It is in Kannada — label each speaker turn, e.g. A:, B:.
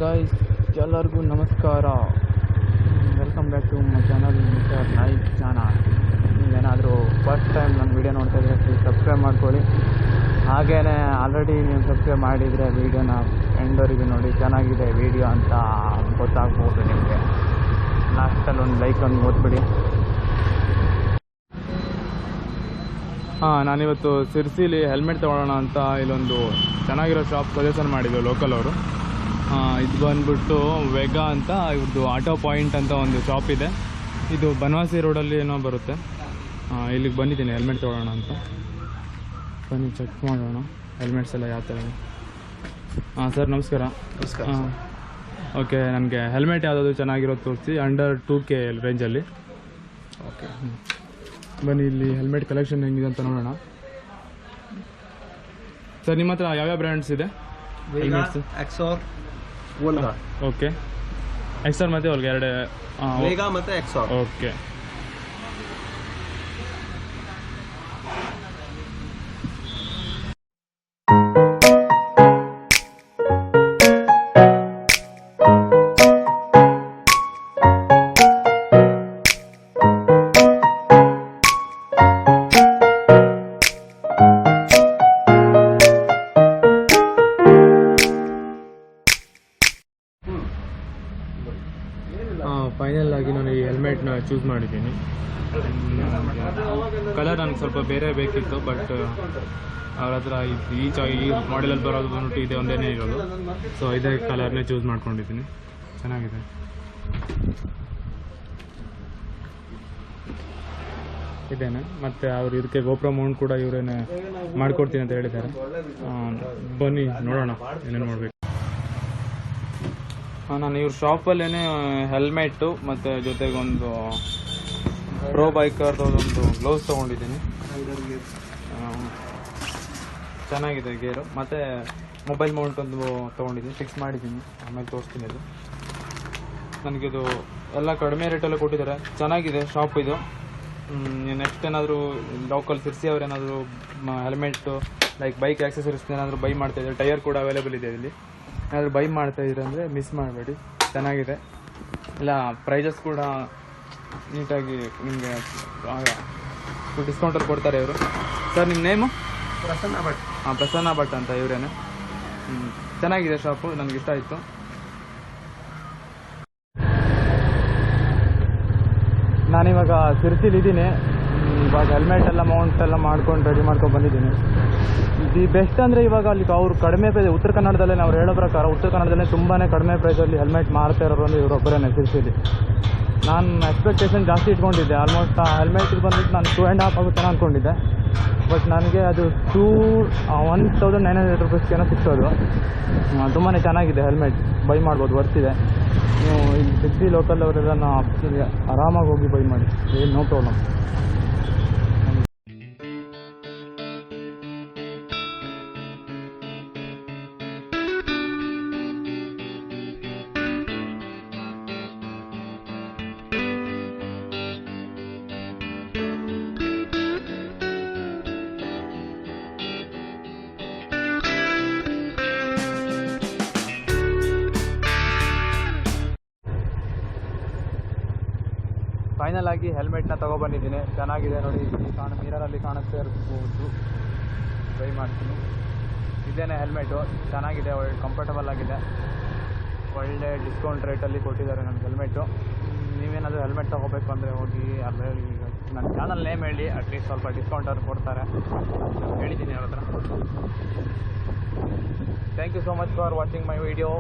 A: ಗಾಯ್ಸ್, ಎಲ್ಲರಿಗೂ ನಮಸ್ಕಾರ. Welcome back to my channel mister night channel. ನೀವೇನಾದರೂ ಫಸ್ಟ್ ಟೈಮ್ ನನ್ನ ವೀಡಿಯೋ ನೋಡ್ತಾ ಇದ್ದರೆ ಪ್ಲೀಸ್ ಸಬ್ಸ್ಕ್ರೈಬ್ ಮಾಡ್ಕೊಳ್ಳಿ. ಹಾಗೆಯೇ ಆಲ್ರೆಡಿ ನೀವು ಸಬ್ಸ್ಕ್ರೈಬ್ ಮಾಡಿದರೆ ವೀಡಿಯೋನ ಎಂಡವರೆಗೆ ನೋಡಿ, ಚೆನ್ನಾಗಿದೆ ವೀಡಿಯೋ ಅಂತ ಗೊತ್ತಾಗ್ಬೋದು ನಿಮಗೆ. ಲಾಸ್ಟಲ್ಲಿ ಒಂದು ಲೈಕ್ ಒಂದು ಓದ್ಬಿಡಿ. ನಾನಿವತ್ತು ಸಿರ್ಸಿಲಿ ಹೆಲ್ಮೆಟ್ ತೊಗೊಳ್ಳೋಣ ಅಂತ ಇಲ್ಲೊಂದು ಚೆನ್ನಾಗಿರೋ ಶಾಪ್ ಸಜೆಷನ್ ಮಾಡಿದ್ದು ಲೋಕಲ್ ಅವರು. ಇದು ಬಂದ್ಬಿಟ್ಟು ವೆಗಾ ಅಂತ, ಇವ್ರದ್ದು ಆಟೋ ಪಾಯಿಂಟ್ ಅಂತ ಒಂದು ಶಾಪ್ ಇದೆ. ಇದು ಬನವಾಸಿ ರೋಡಲ್ಲಿ ಏನೋ ಬರುತ್ತೆ. ಇಲ್ಲಿಗೆ ಬಂದಿದ್ದೀನಿ ಹೆಲ್ಮೆಟ್ ತೊಗೊಳ್ಳೋಣ ಅಂತ. ಬನ್ನಿ ಚೆಕ್ ಮಾಡೋಣ ಹೆಲ್ಮೆಟ್ಸ್ ಎಲ್ಲ ಯಾವ ಥರ ಇದೆ. ಸರ್ ನಮಸ್ಕಾರ.
B: ನಮಸ್ಕಾರ.
A: ಓಕೆ, ನನಗೆ ಹೆಲ್ಮೆಟ್ ಯಾವುದಾದ್ರು ಚೆನ್ನಾಗಿರೋದು ತೋರಿಸಿ, ಅಂಡರ್ 2K ರೇಂಜಲ್ಲಿ.
B: ಓಕೆ,
A: ಬನ್ನಿ ಇಲ್ಲಿ ಹೆಲ್ಮೆಟ್ ಕಲೆಕ್ಷನ್ ಹೆಂಗಿದೆ ಅಂತ ನೋಡೋಣ. ಸರ್ ನಿಮ್ಮ ಹತ್ರ ಯಾವ್ಯಾವ ಬ್ರ್ಯಾಂಡ್ಸ್ ಇದೆ helmets?
B: XOR, Volga.
A: Okay, XOR ಮತ್ತು ಅವ್ರಿಗೆ ಎರಡು
B: ವೇಗಾ ಮತ್ತು ಎಕ್ಸಾರ್.
A: ಓಕೆ, ಫೈನಲ್ ಆಗಿ ನಾನು ಈ ಹೆಲ್ಮೆಟ್ನ ಚೂಸ್ ಮಾಡಿದ್ದೀನಿ. ಕಲರ್ ನನಗೆ ಸ್ವಲ್ಪ ಬೇರೆ ಬೇಕಿತ್ತು, ಬಟ್ ಅವ್ರ ಹತ್ರ ಈ ಮಾಡೆಲಲ್ಲಿ ಬರೋದು ಬಂದ್ಬಿಟ್ಟು ಇದೆ ಒಂದೇ ಇರೋದು. ಸೊ ಇದೇ ಕಲರ್ನೇ ಚೂಸ್ ಮಾಡ್ಕೊಂಡಿದ್ದೀನಿ. ಚೆನ್ನಾಗಿದೆ. ಇದೇನೆ. ಮತ್ತು ಅವ್ರು ಇದಕ್ಕೆ GoPro ಮೌಂಟ್ ಕೂಡ ಇವರೇನೆ ಮಾಡಿಕೊಡ್ತೀನಿ ಅಂತ ಹೇಳಿದ್ದಾರೆ. ಬನ್ನಿ ನೋಡೋಣ ಏನೇನು ಮಾಡಬೇಕು. ನಾನು ಇವ್ರ ಶಾಪಲ್ಲೇ ಹೆಲ್ಮೆಟ್ಟು ಮತ್ತು ಜೊತೆಗೊಂದು ಪ್ರೋ ಬೈಕರ್ದೊಂದು ಗ್ಲೌಸ್ ತೊಗೊಂಡಿದ್ದೀನಿ. ಚೆನ್ನಾಗಿದೆ ಗೇರು. ಮತ್ತು ಮೊಬೈಲ್ ಮೌಂಟ್ ಒಂದು ತೊಗೊಂಡಿದ್ದೀನಿ, ಫಿಕ್ಸ್ ಮಾಡಿದ್ದೀನಿ. ಆಮೇಲೆ ತೋರಿಸ್ತೀನಿ. ಅದು ನನಗಿದು ಎಲ್ಲ ಕಡಿಮೆ ರೇಟಲ್ಲೇ ಕೊಟ್ಟಿದ್ದಾರೆ. ಚೆನ್ನಾಗಿದೆ ಶಾಪ್ ಇದು. ನೆಕ್ಸ್ಟ್ ಏನಾದರೂ ಲೋಕಲ್ ಸಿರ್ಸಿ ಅವ್ರೇನಾದರೂ ಹೆಲ್ಮೆಟ್ಟು ಲೈಕ್ ಬೈಕ್ ಆಕ್ಸೆಸರೀಸ್ ಏನಾದರೂ ಬೈ ಮಾಡ್ತಾಯಿದ್ದಾರೆ, ಟೈರ್ ಕೂಡ ಅವೈಲೇಬಲ್ ಇದೆ ಇಲ್ಲಿ. ಏನಾದರೂ ಬೈ ಮಾಡ್ತಾಯಿದ್ರೆ ಅಂದರೆ ಮಿಸ್ ಮಾಡಬೇಡಿ, ಚೆನ್ನಾಗಿದೆ. ಇಲ್ಲ ಪ್ರೈಸಸ್ ಕೂಡ ನೀಟಾಗಿ ನಿಮಗೆ ಡಿಸ್ಕೌಂಟಲ್ಲಿ ಕೊಡ್ತಾರೆ ಇವರು. ಸರ್ ನಿಮ್ಮ ನೇಮು?
B: ಪ್ರಸನ್ನ ಭಟ್.
A: ಪ್ರಸನ್ನ ಭಟ್ ಅಂತ ಇವರೇನೆ. ಚೆನ್ನಾಗಿದೆ ಶಾಪು, ನನಗೆ ಇಷ್ಟ ಆಯಿತು. ನಾನಿವಾಗ ಸಿರ್ಸಿಲಿದ್ದೀನಿ. ಇವಾಗ ಹೆಲ್ಮೆಟ್ ಎಲ್ಲ ಮೌಂಟ್ ಎಲ್ಲ ಮಾಡ್ಕೊಂಡು ರೆಡಿ ಮಾಡ್ಕೊಂಡು ಬಂದಿದ್ದೀನಿ. ದಿ ಬೆಸ್ಟ್ ಅಂದರೆ ಇವಾಗ ಅಲ್ಲಿ ಅವ್ರು ಕಡಿಮೆ ಪ್ರೈಸ್, ಉತ್ತರ ಕನ್ನಡದಲ್ಲೇ ನಾವು ಹೇಳೋ ಪ್ರಕಾರ ಉತ್ತರ ಕನ್ನಡದಲ್ಲೇ ತುಂಬಾ ಕಡಿಮೆ ಪ್ರೈಸಲ್ಲಿ ಹೆಲ್ಮೆಟ್ ಮಾರ್ತಾ ಇರೋರು ಅಂದರೆ ಇವರೊಬ್ಬರೇ ಸಿರ್ಸಿಲಿ. ನಾನು ಎಕ್ಸ್ಪೆಕ್ಟೇಷನ್ ಜಾಸ್ತಿ ಇಟ್ಕೊಂಡಿದ್ದೆ. ಆಲ್ಮೋಸ್ಟ್ ಆ ಹೆಲ್ಮೆಟಿಗೆ ಬಂದ್ಬಿಟ್ಟು ನಾನು 2.5 ಆಗುತ್ತೆ ಅಂದ್ಕೊಂಡಿದ್ದೆ. ಬಟ್ ನನಗೆ ಅದು 1900 ರೂಪೀಸ್ಗೇನೋ ಸಿಕ್ಸೋದು. ತುಂಬಾ ಚೆನ್ನಾಗಿದೆ ಹೆಲ್ಮೆಟ್, ಬೈ ಮಾಡ್ಬೋದು, ವರ್ತಿದೆ. ನೀವು ಇಲ್ಲಿ ಸಿರ್ಸಿ ಲೋಕಲ್ ಅವರೆಲ್ಲ ಆರಾಮಾಗಿ ಹೋಗಿ ಬೈ ಮಾಡಿ, ಏನು ನೋ ಪ್ರಾಬ್ಲಮ್. ಫೈನಲ್ ಆಗಿ ಹೆಲ್ಮೆಟ್ನ ತೊಗೊಬಂದಿದ್ದೀನಿ. ಚೆನ್ನಾಗಿದೆ ನೋಡಿ, ಮಿರರಲ್ಲಿ ಕಾಣುತ್ತೆ ಇರ್ಬೋದು. ಟ್ರೈ ಮಾಡ್ತೀನಿ. ಇದೇನೇ ಹೆಲ್ಮೆಟು, ಚೆನ್ನಾಗಿದೆ, ಒಳ್ಳೆ ಕಂಫರ್ಟಬಲ್ ಆಗಿದೆ. ಒಳ್ಳೆ ಡಿಸ್ಕೌಂಟ್ ರೇಟಲ್ಲಿ ಕೊಟ್ಟಿದ್ದಾರೆ ನನಗೆ ಹೆಲ್ಮೆಟು. ನೀವೇನಾದರೂ ಹೆಲ್ಮೆಟ್ ತೊಗೋಬೇಕು ಅಂದರೆ ಹೋಗಿ ಅಲ್ಲಿ ನನ್ನ ಚಾನಲ್ ನೇಮ್ ಹೇಳಿ, ಅಟ್ಲೀಸ್ಟ್ ಸ್ವಲ್ಪ ಡಿಸ್ಕೌಂಟ್ ಅವ್ರು ಕೊಡ್ತಾರೆ. ಹೇಳಿದ್ದೀನಿ ಅವ್ರ ಹತ್ರ. Thank you so much for watching my video.